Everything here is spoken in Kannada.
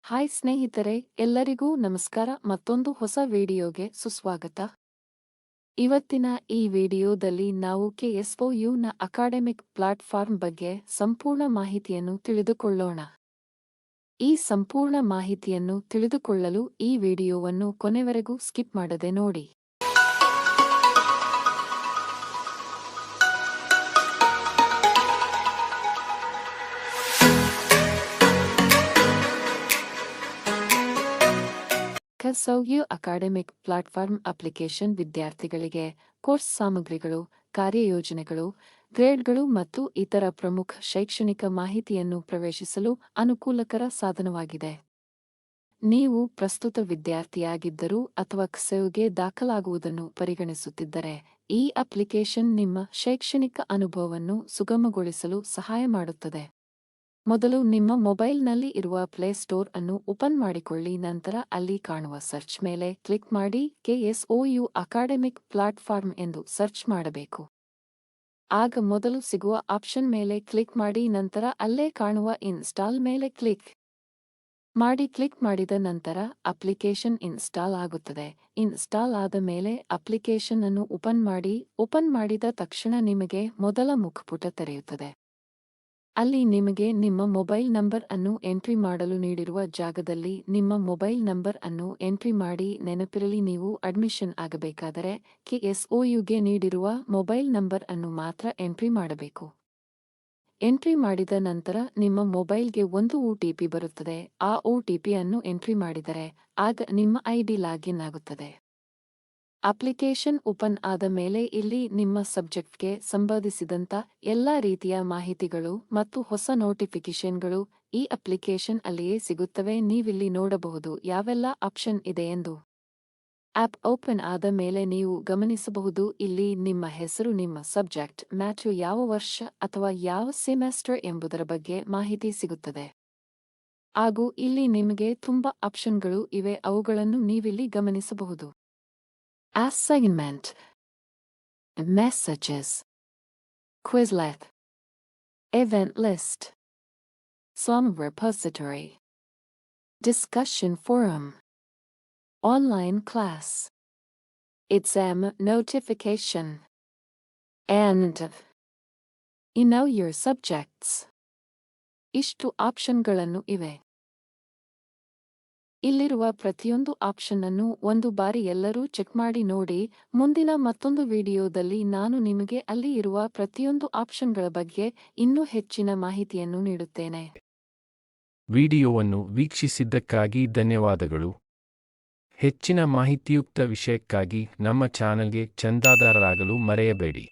ಹಾಯ್ ಸ್ನೇಹಿತರೆ, ಎಲ್ಲರಿಗೂ ನಮಸ್ಕಾರ. ಮತ್ತೊಂದು ಹೊಸ ವಿಡಿಯೋಗೆ ಸುಸ್ವಾಗತ. ಇವತ್ತಿನ ಈ ವಿಡಿಯೋದಲ್ಲಿ ನಾವು KSOUನ ಅಕಾಡೆಮಿಕ್ ಪ್ಲಾಟ್ಫಾರ್ಮ್ ಬಗ್ಗೆ ಸಂಪೂರ್ಣ ಮಾಹಿತಿಯನ್ನು ತಿಳಿದುಕೊಳ್ಳೋಣ. ಈ ಸಂಪೂರ್ಣ ಮಾಹಿತಿಯನ್ನು ತಿಳಿದುಕೊಳ್ಳಲು ಈ ವಿಡಿಯೋವನ್ನು ಕೊನೆವರೆಗೂ ಸ್ಕಿಪ್ ಮಾಡದೆ ನೋಡಿ. KSOU ಅಕಾಡೆಮಿಕ್ ಪ್ಲಾಟ್ಫಾರ್ಮ್ ಅಪ್ಲಿಕೇಶನ್ ವಿದ್ಯಾರ್ಥಿಗಳಿಗೆ ಕೋರ್ಸ್ ಸಾಮಗ್ರಿಗಳು, ಕಾರ್ಯಯೋಜನೆಗಳು, ಗ್ರೇಡ್ಗಳು ಮತ್ತು ಇತರ ಪ್ರಮುಖ ಶೈಕ್ಷಣಿಕ ಮಾಹಿತಿಯನ್ನು ಪ್ರವೇಶಿಸಲು ಅನುಕೂಲಕರ ಸಾಧನವಾಗಿದೆ. ನೀವು ಪ್ರಸ್ತುತ ವಿದ್ಯಾರ್ಥಿಯಾಗಿದ್ದರೂ ಅಥವಾ KSOUಗೆ ದಾಖಲಾಗುವುದನ್ನು ಪರಿಗಣಿಸುತ್ತಿದ್ದರೆ, ಈ ಅಪ್ಲಿಕೇಶನ್ ನಿಮ್ಮ ಶೈಕ್ಷಣಿಕ ಅನುಭವವನ್ನು ಸುಗಮಗೊಳಿಸಲು ಸಹಾಯ ಮಾಡುತ್ತದೆ. ಮೊದಲು ನಿಮ್ಮ ಮೊಬೈಲ್ನಲ್ಲಿ ಇರುವ ಪ್ಲೇಸ್ಟೋರ್ ಅನ್ನು ಓಪನ್ ಮಾಡಿಕೊಳ್ಳಿ. ನಂತರ ಅಲ್ಲಿ ಕಾಣುವ ಸರ್ಚ್ ಮೇಲೆ ಕ್ಲಿಕ್ ಮಾಡಿ KSOU ಅಕಾಡೆಮಿಕ್ ಪ್ಲಾಟ್ಫಾರ್ಮ್ ಎಂದು ಸರ್ಚ್ ಮಾಡಬೇಕು. ಆಗ ಮೊದಲು ಸಿಗುವ ಆಪ್ಷನ್ ಮೇಲೆ ಕ್ಲಿಕ್ ಮಾಡಿ. ನಂತರ ಅಲ್ಲೇ ಕಾಣುವ ಇನ್ಸ್ಟಾಲ್ ಮೇಲೆ ಕ್ಲಿಕ್ ಮಾಡಿದ ನಂತರ ಅಪ್ಲಿಕೇಶನ್ ಇನ್ಸ್ಟಾಲ್ ಆಗುತ್ತದೆ. ಇನ್ಸ್ಟಾಲ್ ಆದ ಮೇಲೆ ಅಪ್ಲಿಕೇಶನ್ ಅನ್ನು ಓಪನ್ ಮಾಡಿದ ತಕ್ಷಣ ನಿಮಗೆ ಮೊದಲ ಮುಖಪುಟ ತೆರೆಯುತ್ತದೆ. ಅಲ್ಲಿ ನಿಮಗೆ ನಿಮ್ಮ ಮೊಬೈಲ್ ನಂಬರ್ ಅನ್ನು ಎಂಟ್ರಿ ಮಾಡಲು ನೀಡಿರುವ ಜಾಗದಲ್ಲಿ ನಿಮ್ಮ ಮೊಬೈಲ್ ನಂಬರ್ ಅನ್ನು ಎಂಟ್ರಿ ಮಾಡಿ. ನೆನಪಿರಲಿ, ನೀವು ಅಡ್ಮಿಷನ್ ಆಗಬೇಕಾದರೆ KSOUಗೆ ನೀಡಿರುವ ಮೊಬೈಲ್ ನಂಬರ್ ಅನ್ನು ಮಾತ್ರ ಎಂಟ್ರಿ ಮಾಡಬೇಕು. ಎಂಟ್ರಿ ಮಾಡಿದ ನಂತರ ನಿಮ್ಮ ಮೊಬೈಲ್ಗೆ ಒಂದು OTP ಬರುತ್ತದೆ. ಆ OTP ಅನ್ನು ಎಂಟ್ರಿ ಮಾಡಿದರೆ ಆಗ ನಿಮ್ಮ ID ಲಾಗಿನ್ ಆಗುತ್ತದೆ. ಅಪ್ಲಿಕೇಶನ್ ಓಪನ್ ಆದ ಮೇಲೆ ಇಲ್ಲಿ ನಿಮ್ಮ ಸಬ್ಜೆಕ್ಟ್ಗೆ ಸಂಬಂಧಿಸಿದಂತ ಎಲ್ಲಾ ರೀತಿಯ ಮಾಹಿತಿಗಳು ಮತ್ತು ಹೊಸ ನೋಟಿಫಿಕೇಶನ್ಗಳು ಈ ಅಪ್ಲಿಕೇಶನ್ ಅಲ್ಲಿಯೇ ಸಿಗುತ್ತವೆ. ನೀವಿಲ್ಲಿ ನೋಡಬಹುದು ಯಾವೆಲ್ಲ ಆಪ್ಷನ್ ಇದೆ ಎಂದು. ಆಪ್ ಓಪನ್ ಆದ ಮೇಲೆ ನೀವು ಗಮನಿಸಬಹುದು, ಇಲ್ಲಿ ನಿಮ್ಮ ಹೆಸರು, ನಿಮ್ಮ ಸಬ್ಜೆಕ್ಟ್, ಮ್ಯಾಥ್ಯು ಯಾವ ವರ್ಷ ಅಥವಾ ಯಾವ ಸೆಮಿಸ್ಟರ್ ಎಂಬುದರ ಬಗ್ಗೆ ಮಾಹಿತಿ ಸಿಗುತ್ತದೆ. ಹಾಗೂ ಇಲ್ಲಿ ನಿಮಗೆ ತುಂಬಾ ಆಪ್ಷನ್ಗಳು ಇವೆ, ಅವುಗಳನ್ನು ನೀವಿಲ್ಲಿ ಗಮನಿಸಬಹುದು. Assignment, Messages, Quizlet, Event List, Some Repository, Discussion Forum, Online Class, Exam Notification, and You Know Your Subjects. ಇಷ್ಟು ಆಪ್ಷನ್ಗಳನ್ನು ಇವೆ. ಇಲ್ಲಿರುವ ಪ್ರತಿಯೊಂದು ಆಪ್ಷನ್ ಅನ್ನು ಒಂದು ಬಾರಿ ಎಲ್ಲರೂ ಚೆಕ್ ಮಾಡಿ ನೋಡಿ. ಮುಂದಿನ ಮತ್ತೊಂದು ವಿಡಿಯೋದಲ್ಲಿ ನಾನು ನಿಮಗೆ ಅಲ್ಲಿ ಇರುವ ಪ್ರತಿಯೊಂದು ಆಪ್ಷನ್ಗಳ ಬಗ್ಗೆ ಇನ್ನೂ ಹೆಚ್ಚಿನ ಮಾಹಿತಿಯನ್ನು ನೀಡುತ್ತೇನೆ. ವಿಡಿಯೋವನ್ನು ವೀಕ್ಷಿಸಿದ್ದಕ್ಕಾಗಿ ಧನ್ಯವಾದಗಳು. ಹೆಚ್ಚಿನ ಮಾಹಿತಿಯುಕ್ತ ವಿಷಯಕ್ಕಾಗಿ ನಮ್ಮ ಚಾನೆಲ್ಗೆ ಚಂದಾದಾರರಾಗಲು ಮರೆಯಬೇಡಿ.